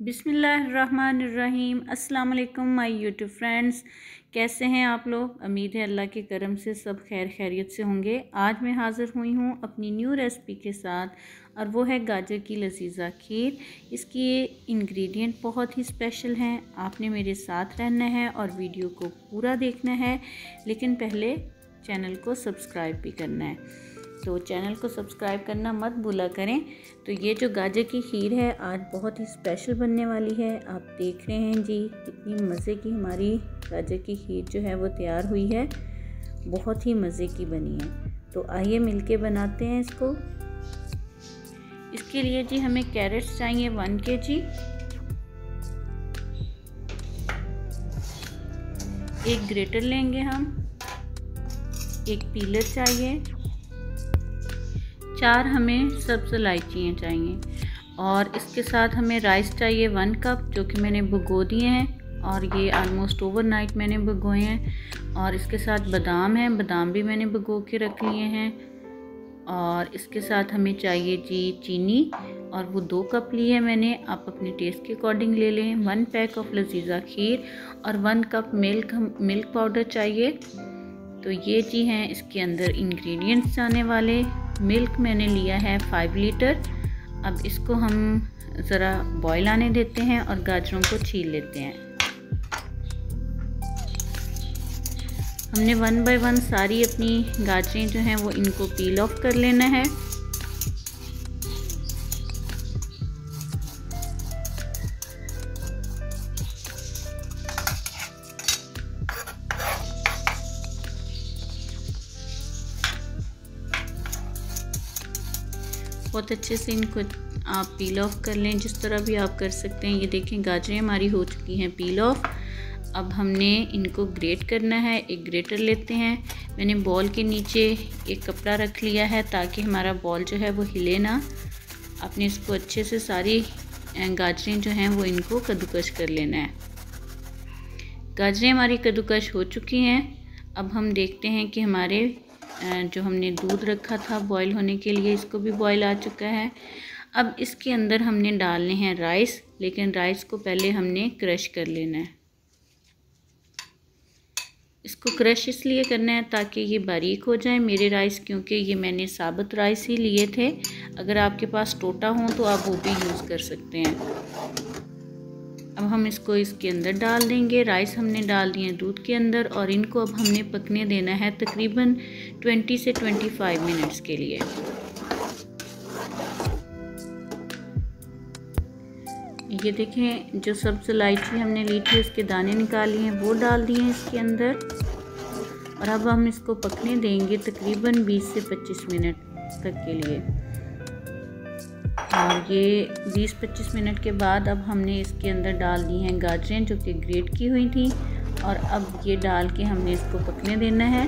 बिस्मिल्लाहिर्रहमानिर्रहीम। अस्सलाम वालेकुम माय यूट्यूब फ्रेंड्स, कैसे हैं आप लोग। उम्मीद है अल्लाह के करम से सब खैरियत से होंगे। आज मैं हाज़िर हुई हूँ अपनी न्यू रेसिपी के साथ और वो है गाजर की लजीज़ा खीर। इसकी इंग्रेडिएंट बहुत ही स्पेशल हैं। आपने मेरे साथ रहना है और वीडियो को पूरा देखना है, लेकिन पहले चैनल को सब्सक्राइब भी करना है, तो चैनल को सब्सक्राइब करना मत भूला करें। तो ये जो गाजर की खीर है आज बहुत ही स्पेशल बनने वाली है। आप देख रहे हैं जी कितनी मज़े की हमारी गाजर की खीर जो है वो तैयार हुई है, बहुत ही मज़े की बनी है। तो आइए मिलके बनाते हैं इसको। इसके लिए जी हमें कैरेट्स चाहिए 1 kg, एक ग्रेटर लेंगे हम, एक पीलर चाहिए, 4 हमें सब्ज़ इलायचियाँ चाहिए और इसके साथ हमें राइस चाहिए 1 कप, जो कि मैंने भिगो दिए हैं और ये आलमोस्ट ओवरनाइट मैंने भिगोए हैं। और इसके साथ बादाम हैं, बादाम भी मैंने भिगो के रख लिए हैं। और इसके साथ हमें चाहिए जी चीनी, और वो 2 कप ली है मैंने, आप अपने टेस्ट के अकॉर्डिंग ले लें। 1 पैक ऑफ लजीज़ा खीर और 1 कप मिल्क पाउडर चाहिए। तो ये जी हैं इसके अंदर इंग्रेडिएंट्स आने वाले। मिल्क मैंने लिया है 5 लीटर। अब इसको हम ज़रा बॉईल आने देते हैं और गाजरों को छील लेते हैं। हमने 1 बाय 1 सारी अपनी गाजरें जो हैं वो इनको पील ऑफ कर लेना है। बहुत अच्छे से इनको आप पील ऑफ कर लें, जिस तरह भी आप कर सकते हैं। ये देखें गाजरें हमारी हो चुकी हैं पील ऑफ। अब हमने इनको ग्रेट करना है। एक ग्रेटर लेते हैं, मैंने बॉल के नीचे एक कपड़ा रख लिया है ताकि हमारा बॉल जो है वो हिले ना। आपने इसको अच्छे से सारी गाजरें जो हैं वो इनको कद्दूकश कर लेना है। गाजरें हमारी कद्दूकश हो चुकी हैं। अब हम देखते हैं कि हमारे जो हमने दूध रखा था बॉईल होने के लिए, इसको भी बॉईल आ चुका है। अब इसके अंदर हमने डालने हैं राइस, लेकिन राइस को पहले हमने क्रश कर लेना है। इसको क्रश इसलिए करना है ताकि ये बारीक हो जाए मेरे राइस, क्योंकि ये मैंने साबुत राइस ही लिए थे। अगर आपके पास टोटा हो तो आप वो भी यूज़ कर सकते हैं। अब हम इसको इसके अंदर डाल देंगे। राइस हमने डाल दिए दूध के अंदर और इनको अब हमने पकने देना है तकरीबन 20 से 25 मिनट्स के लिए। ये देखें जो सब्ज़ इलायची हमने ली थी उसके दाने निकाल लिए हैं, वो डाल दिए हैं इसके अंदर। और अब हम इसको पकने देंगे तकरीबन 20 से 25 मिनट तक के लिए। और ये 20-25 मिनट के बाद अब हमने इसके अंदर डाल दी हैं गाजरें जो कि ग्रेट की हुई थी, और अब ये डाल के हमने इसको पकने देना है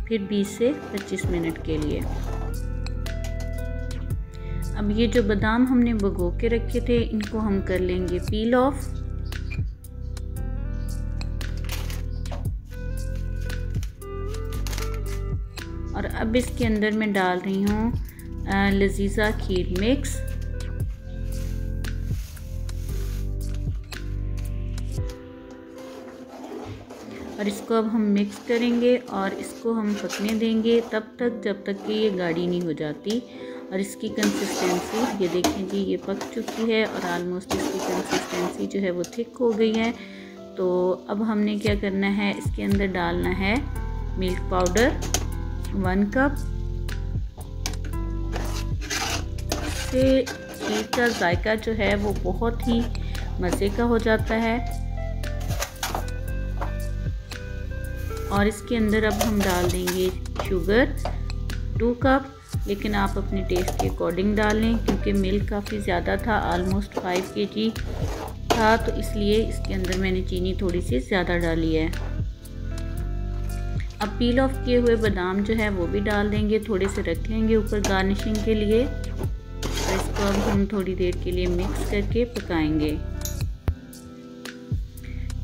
फिर 20 से 25 मिनट के लिए। अब ये जो बादाम हमने भिगो के रखे थे इनको हम कर लेंगे पील ऑफ। और अब इसके अंदर मैं डाल रही हूँ लजीज़ा खीर मिक्स। और इसको अब हम मिक्स करेंगे और इसको हम पकने देंगे तब तक जब तक कि ये गाढ़ी नहीं हो जाती। और इसकी कंसिस्टेंसी ये देखें जी, ये पक चुकी है और आलमोस्ट इसकी कंसिस्टेंसी जो है वो थिक हो गई है। तो अब हमने क्या करना है, इसके अंदर डालना है मिल्क पाउडर 1 कप। इससे खीर का जायका जो है वो बहुत ही मज़े का हो जाता है। और इसके अंदर अब हम डाल देंगे शुगर 2 कप, लेकिन आप अपने टेस्ट के अकॉर्डिंग डालें, क्योंकि मिल्क काफ़ी ज़्यादा था, आलमोस्ट 5 kg था, तो इसलिए इसके अंदर मैंने चीनी थोड़ी सी ज़्यादा डाली है। अब पील ऑफ किए हुए बादाम जो है वो भी डाल देंगे, थोड़े से रख लेंगे ऊपर गार्निशिंग के लिए। और इसको अब हम थोड़ी देर के लिए मिक्स करके पकाएंगे।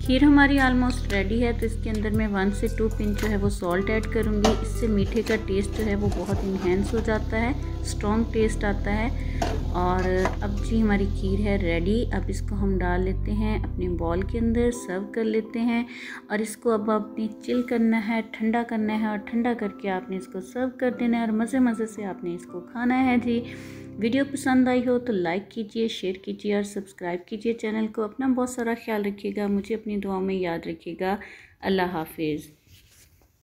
खीर हमारी आलमोस्ट रेडी है, तो इसके अंदर मैं 1 से 2 पिंच जो है वो सॉल्ट ऐड करूँगी। इससे मीठे का टेस्ट जो है वो बहुत इन्हेंस हो जाता है। स्ट्रॉन्ग टेस्ट आता है। और अब जी हमारी खीर है रेडी। अब इसको हम डाल लेते हैं अपने बॉल के अंदर, सर्व कर लेते हैं। और इसको अब आपने चिल करना है, ठंडा करना है, और ठंडा करके आपने इसको सर्व कर देना है और मज़े मज़े से आपने इसको खाना है जी। वीडियो पसंद आई हो तो लाइक कीजिए, शेयर कीजिए और सब्सक्राइब कीजिए चैनल को। अपना बहुत सारा ख्याल रखिएगा, मुझे अपनी दुआ में याद रखिएगा। अल्लाह हाफिज़।